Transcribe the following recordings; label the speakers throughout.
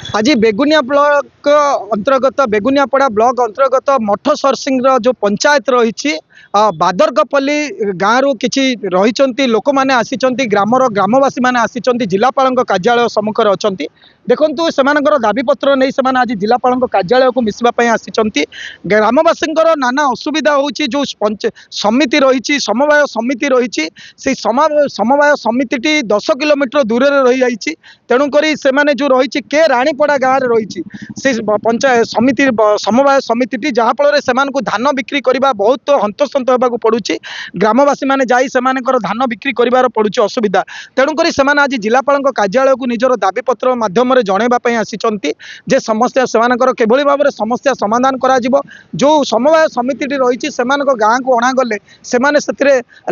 Speaker 1: आज बेगुनिया ब्लॉक अंतर्गत बेगुनियापड़ा ब्लॉक अंतर्गत मठ सरसिंग जो पंचायत रही बादरकपल्ली गाँव किसी रही लोक मैंने आसी ग्रामर ग्रामवासी मैंने आसी जिलापाल कार्यालय सम्मुख अच्छा देखु से दाबीपत्र नहीं से आज जिलापाल कार्यालय को मिसवाई आसी ग्रामवासी नाना असुविधा हो जो समिति रही समवाय समिति रही से समवाय समिति 10 किलोमीटर दूर रही जाइए तेणुक से जो रही के रानीपड़ा गाँव में रही से पंचायत समिति समवाय समिति जहाँफल से धान बिक्री करने बहुत हंतसंत होगा पड़ू ग्रामवासी मैंने धान बिक्री कर पड़ू असुविधा तेणुक से आज जिलापाल कार्यालय को निजर दाबीपत्र मध्यम जनवाई आसी समस्या से भाव में समस्या समाधान करा जो समवाय समिति रही से गाँव को अणागले से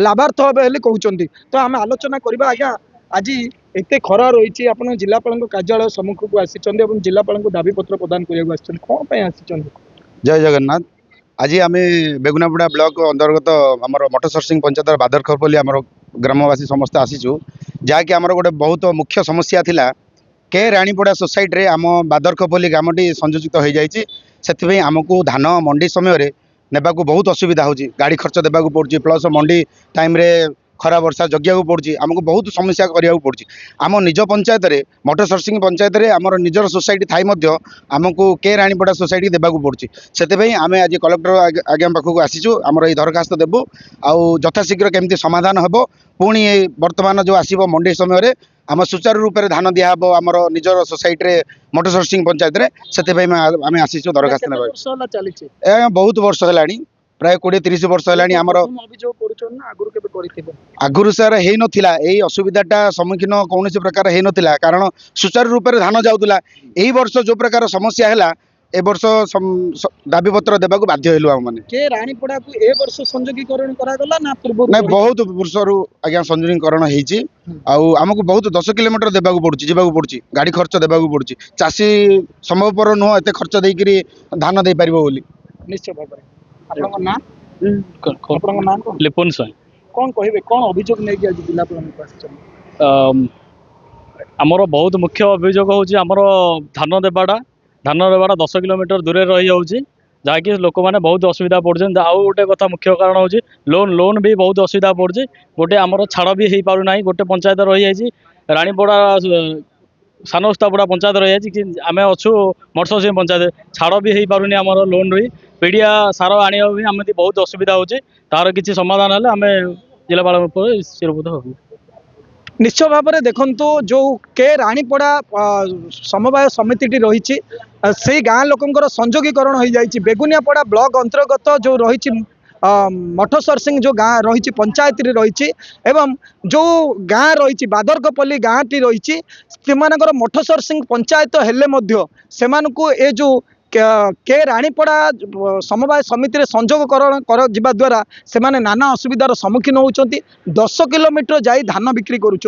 Speaker 1: लाभार्थ हे कहते तो आम आलोचना करवा आज्ञा आज एत खरा रही आप जिलापाल कार्यालय सम्मुख को आसी जिलापाल को दाबीपत्र प्रदान करने कौन आसी
Speaker 2: जय जगन्नाथ। आज आम बेगुनापड़ा ब्लॉक अंतर्गत आम मठ सरसिंग पंचायत बादरखरपल्ली आम ग्रामवासी समस्त आसीचु जहाँकि आम गोटे बहुत मुख्य समस्या थिला के रानीपड़ा सोसाइटी आम बादरखरपल्ली ग्रामटी संयोजित हो जाइए से आमको धान मंडी समय नेबा बहुत असुविधा हो गाड़ी खर्च देवाक पड़ुछि प्लस मंडी टाइम रे खरा वर्षा जगिया पड़ुछि आमको बहुत समस्या करिया पड़ुछि आम निज पंचायत रे मठ सरसिंग पंचायत रे आमर निजर सोसाइटी थाई मध्य आमको के रानीपड़ा सोसाइटी देवाक पड़ुछि सेते आम आज कलेक्टर आज्ञा पाखक आसीचु आमर ये दरखास्त देबु आउ यथाशीघ्र केमती समाधान हेबो पुणी वर्तमान जो आसीबो मंडी समय रे आम सुचारू रूप से धान दिहब आमर निजर सोसाइटी रे मठ सरसिंग पंचायत रे सेते आम आसीचु दरखास्त नेबा बहुत वर्ष है प्राय 20-30 वर्ष है आमर आगुरी सर हो नाला यही असुविधाटा सम्मुखीन कौन प्रकार हो नाला कारण सुचारू रूप से धान जाऊला यही वर्ष जो प्रकार समस्या है ए वर्ष दाबीपत्र देवाक बाध्य हेलु आम माने
Speaker 1: के रानीपड़ा को ए वर्ष संयोगीकरण करागला ना पूर्व
Speaker 2: नहीं बहुत वर्षरू आज्ञा संयोगीकरण होईची आउ हमको बहुत 10 किलोमीटर देवाक पड़ुछि जीवाक पड़ुछि गाड़ी खर्च देवाक पड़ुछि चासी संभवपर नुह एते खर्च देकरी धान दे पारिबो बोली
Speaker 1: निश्चय भाव
Speaker 3: लिपुन स्वाई
Speaker 1: कौन कहे कौन अभियोग नहीं आज जिलापाल
Speaker 3: आमर बहुत मुख्य अभियोग हूँ आमर धान देवाटा 10 किलोमीटर दूर रही जाऊँगी जहाँकि लोक मैंने बहुत असुविधा पड़े आउ गोटे कथा मुख्य कारण हूँ लोन भी बहुत असुविधा पड़े गोटे आमर छाड़ भी हो पार ना गोटे पंचायत रही जाइए रानीपड़ा सानस्तापड़ा पंचायत रही जाइए आम अच्छु मठ सिंह पंचायत छाड़ भी हो पार आमर लोन रही पीड़िया सार आने भी आम बहुत असुविधा होची तार किसी समाधान है आम जिलापाल चिरबोध हो
Speaker 1: निश्चय भाव में देखु जो के रानीपड़ा समवाय समिति रही से गाँ लोकंर संयोगीकरण हो जाइए बेगुनियापड़ा ब्लॉक अंतर्गत जो रही मठ सरसिंग जो गाँ रही पंचायत रही एवं जो गाँ रही बादरकपल्ली गाँ टी रही मठ सरसिंग पंचायत हेले से जो के रानीपड़ा समवाय समिति संयोगकरण कर द्वारा से नाना असुविधार सम्मुखीन होती 10 किलोमीटर जाई धान बिक्री करुँच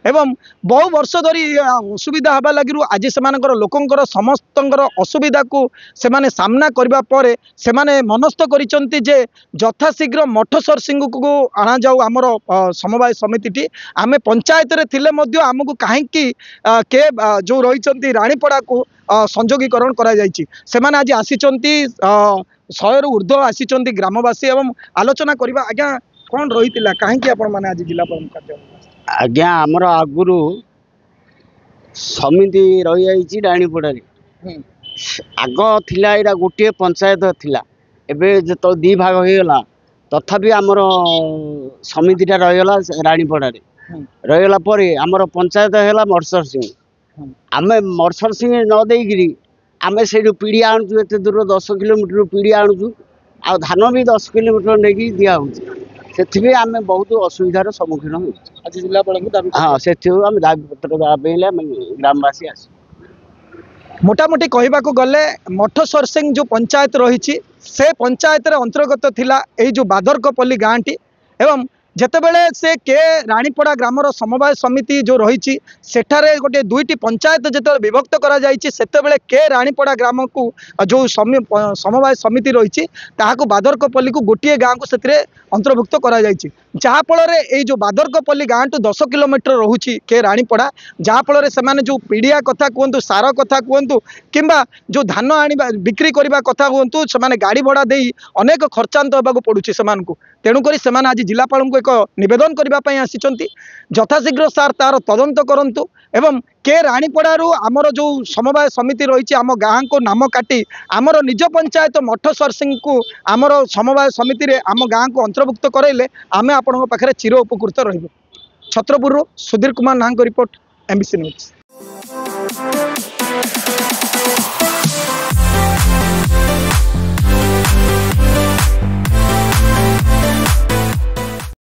Speaker 1: एवं बहु वर्ष धरी असुविधा हवा लगी आज से लोकंर समस्त असुविधा को से सामना करने पर से मनस्थ कर यथाशीघ्र मठ सरसिंग को आना जाऊ आमर समवाय समिति आम पंचायत रे थिले मध्य आमको कहीं के जो रही रानीपड़ा को संयोगीकरण करा जायछि सेमाने आज आसी 100 रु ऊर्ध्व आसी ग्रामवासी एवं आलोचना करबा आज्ञा कौन रही कहीं आपण माने आज जिलापाल कार्यालय
Speaker 4: आज्ञा आमर आगुरु समिति रही जाइछि रानीपड़ा आग थिला एरा गोटे पंचायत थिला एबे तो दी भाग हो गला तथापि आमर समितिटा रहीगला रानीपड़ा रहीगला परे आमर पंचायत हैला मठसर सिंह आम मठसर सिंह न देकरी आम से पीढ़ी आणुचु एत दूर 10 किलोमीटर पीढ़ी आणुचु आ धान भी 10 किलोमीटर नहीं दिया से आम बहुत असुविधार सम्मुखीन हो हाँ से आम दाबीपत्र ग्रामवासी आस
Speaker 1: मोटामोटी कहवाक गले मठ सरसिंग जो पंचायत रही से पंचायत अंतर्गत थिला जो बादरकपल्ली गाँटी एवं ଯେତେବେଳେ ସେ କେ ରାଣୀପଡ଼ା ଗ୍ରାମର ସମବାୟ ସମିତି ଯେଉଁ ରହିଛି ସେଠାରେ ଗୋଟିଏ 2ଟି ପଞ୍ଚାୟତ ଯେତେବେଳେ ବିଭକ୍ତ କରାଯାଇଛି ସେତେବେଳେ କେ ରାଣୀପଡ଼ା ଗ୍ରାମକୁ ଯେଉଁ ସମବାୟ ସମିତି ରହିଛି ତାହାକୁ ବାଦରକପଲ୍ଲୀକୁ ଗୋଟିଏ ଗାଁକୁ ସେଥିରେ ଅନ୍ତର୍ଭୁକ୍ତ କରାଯାଇଛି ଯାହାଫଳରେ ଏଇ ଯେଉଁ ବାଦରକପଲ୍ଲୀ ଗାଁଠୁ 10 କିଲୋମିଟର ରହୁଛି କେ ରାଣୀପଡ଼ା ଯାହାଫଳରେ ସେମାନେ ଯେଉଁ ପିଡ଼ିଆ କଥା କୁହନ୍ତୁ ସାର କଥା କୁହନ୍ତୁ କିମ୍ବା ଯେଉଁ ଧାନ ଆଣିବା ବିକ୍ରି କରିବା କଥା କୁହନ୍ତୁ ସେମାନେ ଗାଡ଼ି ଭଡ଼ା ଦେଇ ଅନେକ ଖର୍ଚ୍ଚାନ୍ତ ହେବାକୁ ପଡ଼ୁଛି ସେମାନଙ୍କୁ ତେଣୁକରି ସେମାନେ ଆଜି ଜିଲ୍ଲାପାଳଙ୍କୁ ଏକ ନିବେଦନ କରିବା ପାଇଁ ଆସିଛନ୍ତି ଯଥାଶୀଘ୍ର ସାର୍ ତାର ତଦନ୍ତ କରନ୍ତୁ ଏବଂ କେ ରାଣୀପଡ଼ାରୁ ଆମର ଯେଉଁ ସମବାୟ ସମିତି ରହିଛି ଆମ ଗାଁକୁ ନାମ କାଟି ଆମର ନିଜ ପଞ୍ଚାୟତ ମଠ ସରସିଂଙ୍କୁ ଆମର ସମବାୟ ସମିତିରେ ଆମ ଗାଁକୁ ଅନ୍ତର୍ଭୁକ୍ତ କରାଇଲେ ଆମେ ଆପଣଙ୍କ ପାଖରେ ଚିର ଉପକୃତ ରହିବୁ। ଛତ୍ରପୁରରୁ ସୁଧୀର କୁମାର ନାହାଙ୍କ ରିପୋର୍ଟ MBC ନ୍ୟୁଜ୍।